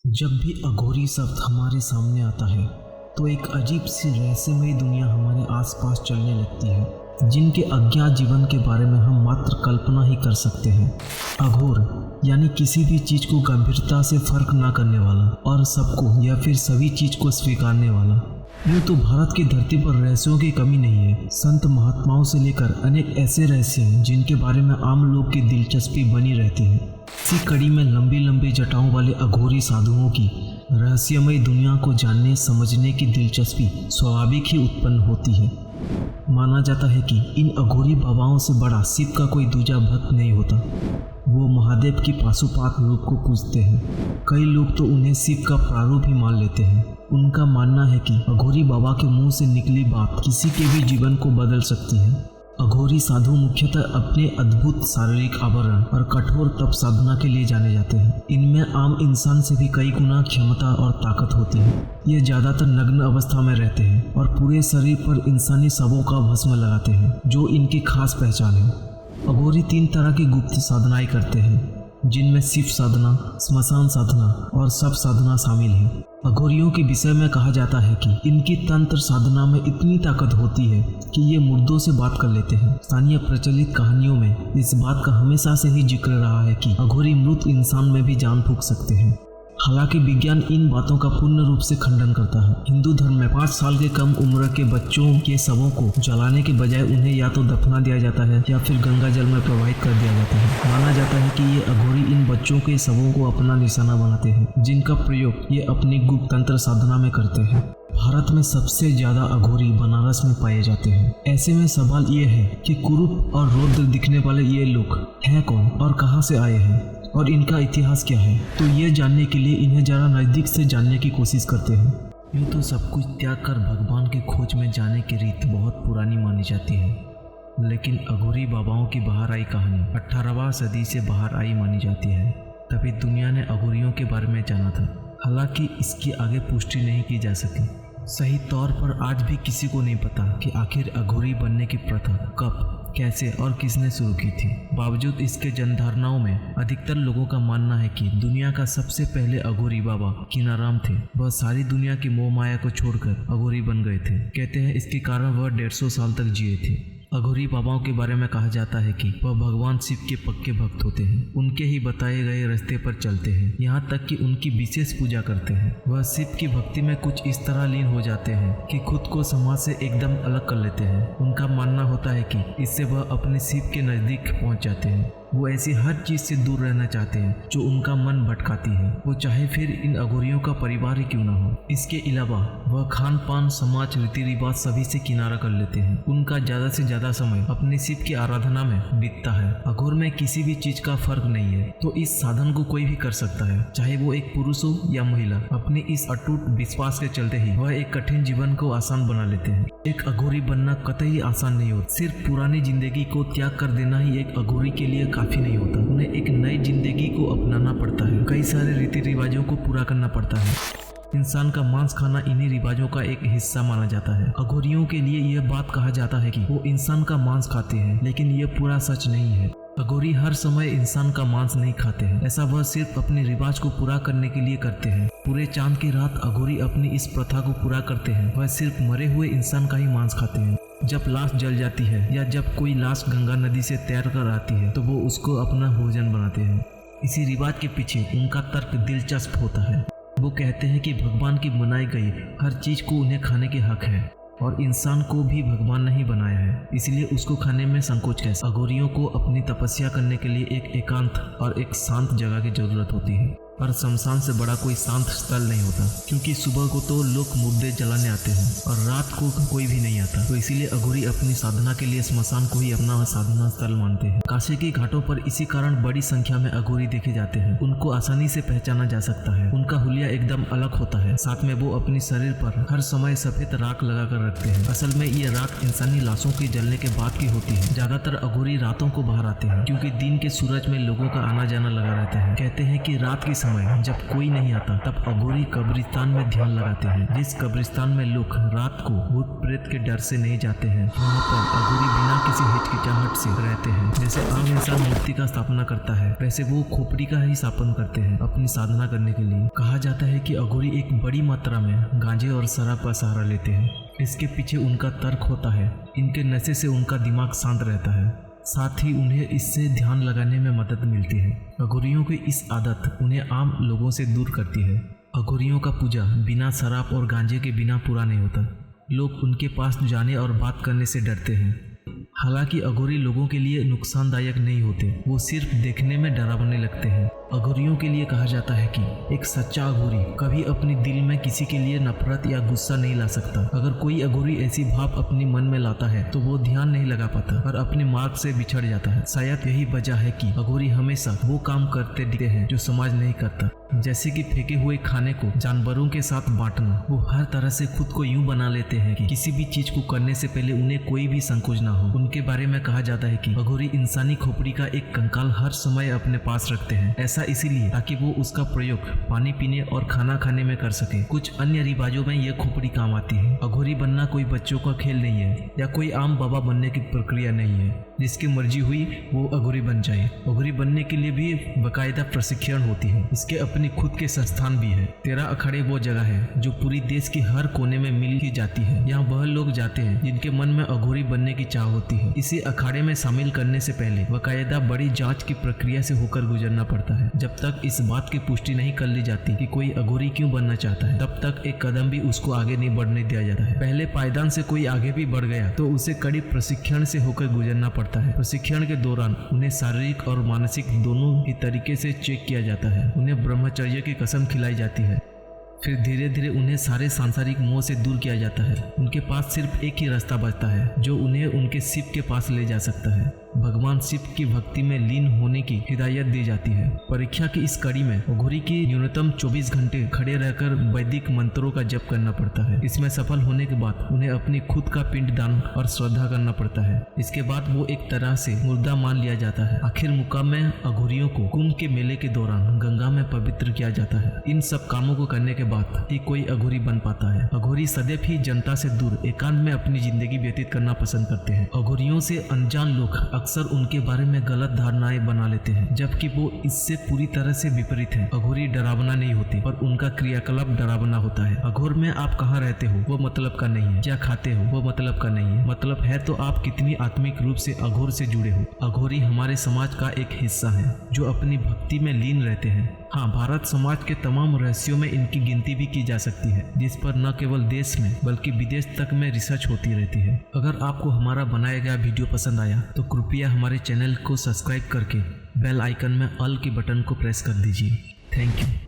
जब भी अघोरी शब्द हमारे सामने आता है तो एक अजीब सी रहस्यमयी दुनिया हमारे आसपास चलने लगती है, जिनके अज्ञात जीवन के बारे में हम मात्र कल्पना ही कर सकते हैं। अघोर यानी किसी भी चीज को गंभीरता से फर्क ना करने वाला और सबको या फिर सभी चीज को स्वीकारने वाला। यूँ तो भारत की धरती पर रहस्यों की कमी नहीं है। संत महात्माओं से लेकर अनेक ऐसे रहस्य हैं जिनके बारे में आम लोग की दिलचस्पी बनी रहती है। इसी कड़ी में लंबी लंबी जटाओं वाले अघोरी साधुओं की रहस्यमयी दुनिया को जानने समझने की दिलचस्पी स्वाभाविक ही उत्पन्न होती है। माना जाता है कि इन अघोरी बाबाओं से बड़ा शिव का कोई दूजा भक्त नहीं होता। वो महादेव की पाशुपात रूप को पूजते हैं। कई लोग तो उन्हें शिव का प्रारूप ही मान लेते हैं। उनका मानना है कि अघोरी बाबा के मुंह से निकली बात किसी के भी जीवन को बदल सकती है। अघोरी साधु मुख्यतः अपने अद्भुत शारीरिक आवरण और कठोर तप साधना के लिए जाने जाते हैं। इनमें आम इंसान से भी कई गुना क्षमता और ताकत होती है। ये ज्यादातर नग्न अवस्था में रहते हैं और पूरे शरीर पर इंसानी शवों का भस्म लगाते हैं, जो इनकी खास पहचान है। अघोरी 3 तरह की गुप्त साधनाएं करते हैं, जिनमें शिव साधना, श्मशान साधना और शव साधना शामिल है। अघोरियों के विषय में कहा जाता है कि इनकी तंत्र साधना में इतनी ताकत होती है कि ये मुर्दों से बात कर लेते हैं। स्थानीय प्रचलित कहानियों में इस बात का हमेशा से ही जिक्र रहा है कि अघोरी मृत इंसान में भी जान फूंक सकते हैं। हालांकि विज्ञान इन बातों का पूर्ण रूप से खंडन करता है। हिंदू धर्म में 5 साल के कम उम्र के बच्चों के शवों को जलाने के बजाय उन्हें या तो दफना दिया जाता है या फिर गंगा जल में प्रवाहित कर दिया जाता है। माना जाता है कि ये अघोरी इन बच्चों के शवों को अपना निशाना बनाते हैं, जिनका प्रयोग ये अपनी गुप्त तंत्र साधना में करते हैं। भारत में सबसे ज्यादा अघोरी बनारस में पाए जाते हैं। ऐसे में सवाल ये है कि कुरूप और रौद्र दिखने वाले ये लोग हैं कौन और कहाँ से आए हैं और इनका इतिहास क्या है। तो ये जानने के लिए इन्हें जरा नज़दीक से जानने की कोशिश करते हैं। यूँ तो सब कुछ त्याग कर भगवान की खोज में जाने की रीत बहुत पुरानी मानी जाती है, लेकिन अघोरी बाबाओं की बाहर आई कहानी 18वीं सदी से बाहर आई मानी जाती है। तभी दुनिया ने अघोरियों के बारे में जाना था। हालांकि इसकी आगे पुष्टि नहीं की जा सकी। सही तौर पर आज भी किसी को नहीं पता कि आखिर अघोरी बनने की प्रथा कब, कैसे और किसने शुरू की थी। बावजूद इसके जनधारणाओं में अधिकतर लोगों का मानना है कि दुनिया का सबसे पहले अघोरी बाबा कीनाराम थे। वह सारी दुनिया की मोह माया को छोड़कर अघोरी बन गए थे। कहते हैं इसके कारण वह 150 साल तक जिए थे। अघोरी बाबाओं के बारे में कहा जाता है कि वह भगवान शिव के पक्के भक्त होते हैं। उनके ही बताए गए रास्ते पर चलते हैं, यहाँ तक कि उनकी विशेष पूजा करते हैं। वह शिव की भक्ति में कुछ इस तरह लीन हो जाते हैं कि खुद को समाज से एकदम अलग कर लेते हैं। उनका मानना होता है कि इससे वह अपने शिव के नजदीक पहुँच जाते हैं। वो ऐसी हर चीज से दूर रहना चाहते हैं जो उनका मन भटकाती है, वो चाहे फिर इन अघोरियों का परिवार ही क्यों ना हो। इसके अलावा वह खान पान, समाज, रीति रिवाज सभी से किनारा कर लेते हैं। उनका ज्यादा से ज्यादा समय अपने शिव की आराधना में बीतता है। अघोर में किसी भी चीज का फर्क नहीं है, तो इस साधन को कोई भी कर सकता है, चाहे वो एक पुरुष हो या महिला। अपने इस अटूट विश्वास के चलते ही वह एक कठिन जीवन को आसान बना लेते हैं। एक अघोरी बनना कतई आसान नहीं होता। सिर्फ पुरानी जिंदगी को त्याग कर देना ही एक अघोरी के लिए काफी नहीं होता। उन्हें एक नई जिंदगी को अपनाना पड़ता है। कई सारे रीति रिवाजों को पूरा करना पड़ता है। इंसान का मांस खाना इन्हीं रिवाजों का एक हिस्सा माना जाता है। अघोरियों के लिए यह बात कहा जाता है कि वो इंसान का मांस खाते हैं, लेकिन यह पूरा सच नहीं है। अघोरी हर समय इंसान का मांस नहीं खाते हैं। ऐसा वह सिर्फ अपने रिवाज को पूरा करने के लिए करते हैं। पूरे चांद की रात अघोरी अपनी इस प्रथा को पूरा करते हैं। वह सिर्फ मरे हुए इंसान का ही मांस खाते हैं। जब लाश जल जाती है या जब कोई लाश गंगा नदी से तैर कर आती है तो वो उसको अपना भोजन बनाते हैं। इसी रिवाज के पीछे उनका तर्क दिलचस्प होता है। वो कहते हैं कि भगवान की बनाई गई हर चीज को उन्हें खाने के हक है और इंसान को भी भगवान ने ही बनाया है, इसलिए उसको खाने में संकोच कैसे। अघोरियों को अपनी तपस्या करने के लिए एक एकांत और एक शांत जगह की जरूरत होती है, पर शमशान से बड़ा कोई शांत स्थल नहीं होता, क्योंकि सुबह को तो लोग मुर्दे जलाने आते हैं और रात को कोई भी नहीं आता। तो इसीलिए अघोरी अपनी साधना के लिए श्मशान को ही अपना साधना स्थल मानते हैं। काशी के घाटों पर इसी कारण बड़ी संख्या में अघोरी देखे जाते हैं। उनको आसानी से पहचाना जा सकता है। उनका हुलिया एकदम अलग होता है। साथ में वो अपने शरीर पर हर समय सफेद राख लगा कर रखते हैं। असल में ये राख इंसानी लाशों के जलने के बाद की होती है। ज्यादातर अघोरी रातों को बाहर आते हैं, क्योंकि दिन के सूरज में लोगों का आना जाना लगा रहता है। कहते हैं कि रात की समय जब कोई नहीं आता तब अघोरी कब्रिस्तान में ध्यान लगाते हैं। जिस कब्रिस्तान में लोग रात को भूत प्रेत के डर से नहीं जाते हैं, वहाँ पर अघोरी बिना किसी हिचकिचाहट से रहते हैं। जैसे आम इंसान मूर्ति का स्थापना करता है, वैसे वो खोपड़ी का ही स्थापन करते हैं अपनी साधना करने के लिए। कहा जाता है कि अघोरी एक बड़ी मात्रा में गांजे और शराब का सहारा लेते हैं। इसके पीछे उनका तर्क होता है, इनके नशे से उनका दिमाग शांत रहता है, साथ ही उन्हें इससे ध्यान लगाने में मदद मिलती है। अघोरियों की इस आदत उन्हें आम लोगों से दूर करती है। अघोरियों का पूजा बिना शराब और गांजे के बिना पूरा नहीं होता। लोग उनके पास जाने और बात करने से डरते हैं। हालांकि अघोरी लोगों के लिए नुकसानदायक नहीं होते, वो सिर्फ देखने में डरावने लगते हैं। अघोरियों के लिए कहा जाता है कि एक सच्चा अघोरी कभी अपने दिल में किसी के लिए नफरत या गुस्सा नहीं ला सकता। अगर कोई अघोरी ऐसी भाव अपने मन में लाता है तो वो ध्यान नहीं लगा पाता और अपने मार्ग से बिछड़ जाता है। शायद यही वजह है कि अघोरी हमेशा वो काम करते दिखते हैं जो समाज नहीं करता, जैसे कि फेंके हुए खाने को जानवरों के साथ बांटना। वो हर तरह से खुद को यूं बना लेते हैं कि किसी भी चीज को करने से पहले उन्हें कोई भी संकोच ना हो। उनके बारे में कहा जाता है कि अघोरी इंसानी खोपड़ी का एक कंकाल हर समय अपने पास रखते हैं। ऐसा इसीलिए ताकि वो उसका प्रयोग पानी पीने और खाना खाने में कर सके। कुछ अन्य रिवाजों में यह खोपड़ी काम आती है। अघोरी बनना कोई बच्चों का खेल नहीं है या कोई आम बाबा बनने की प्रक्रिया नहीं है। जिसकी मर्जी हुई वो अघोरी बन जाए। अघोरी बनने के लिए भी बाकायदा प्रशिक्षण होती है। इसके अपनी खुद के संस्थान भी है। 13 अखाड़े वो जगह है जो पूरी देश के हर कोने में मिल की जाती है। यहाँ वह लोग जाते हैं जिनके मन में अघोरी बनने की चाह होती है। इसे अखाड़े में शामिल करने से पहले बाकायदा बड़ी जांच की प्रक्रिया से होकर गुजरना पड़ता है। जब तक इस बात की पुष्टि नहीं कर ली जाती कि कोई अघोरी क्यों बनना चाहता है, तब तक एक कदम भी उसको आगे नहीं बढ़ने दिया जाता है। पहले पायदान से कोई आगे भी बढ़ गया तो उसे कड़ी प्रशिक्षण से होकर गुजरना पड़ता है। प्रशिक्षण के दौरान उन्हें शारीरिक और मानसिक दोनों ही तरीके से चेक किया जाता है। उन्हें ब्रह्मचर्य की कसम खिलाई जाती है। फिर धीरे धीरे उन्हें सारे सांसारिक मोह से दूर किया जाता है। उनके पास सिर्फ एक ही रास्ता बचता है जो उन्हें उनके शिव के पास ले जा सकता है। भगवान शिव की भक्ति में लीन होने की हिदायत दी जाती है। परीक्षा की इस कड़ी में अघोरी की न्यूनतम 24 घंटे खड़े रहकर वैदिक मंत्रों का जप करना पड़ता है। इसमें सफल होने के बाद उन्हें अपनी खुद का पिंड दान और श्रद्धा करना पड़ता है। इसके बाद वो एक तरह से मुर्दा मान लिया जाता है। आखिर मुकाम में अघोरियों को कुंभ के मेले के दौरान गंगा में पवित्र किया जाता है। इन सब कामों को करने के बाद ही कोई अघोरी बन पाता है। अघोरी सदैव ही जनता से दूर एकांत में अपनी जिंदगी व्यतीत करना पसंद करते हैं। अघोरियों से अनजान लोग अक्सर उनके बारे में गलत धारणाएं बना लेते हैं, जबकि वो इससे पूरी तरह से विपरीत है। अघोरी डरावना नहीं होते और उनका क्रियाकलाप डरावना होता है। अघोर में आप कहाँ रहते हो वो मतलब का नहीं है, क्या खाते हो वो मतलब का नहीं है। मतलब है तो आप कितनी आत्मिक रूप से अघोर से जुड़े हो। अघोरी हमारे समाज का एक हिस्सा है जो अपनी भक्ति में लीन रहते हैं। हाँ, भारत समाज के तमाम रहस्यों में इनकी गिनती भी की जा सकती है, जिस पर न केवल देश में बल्कि विदेश तक में रिसर्च होती रहती है। अगर आपको हमारा बनाया गया वीडियो पसंद आया तो कृपया हमारे चैनल को सब्सक्राइब करके बेल आइकन में ऑल के बटन को प्रेस कर दीजिए। Thank you.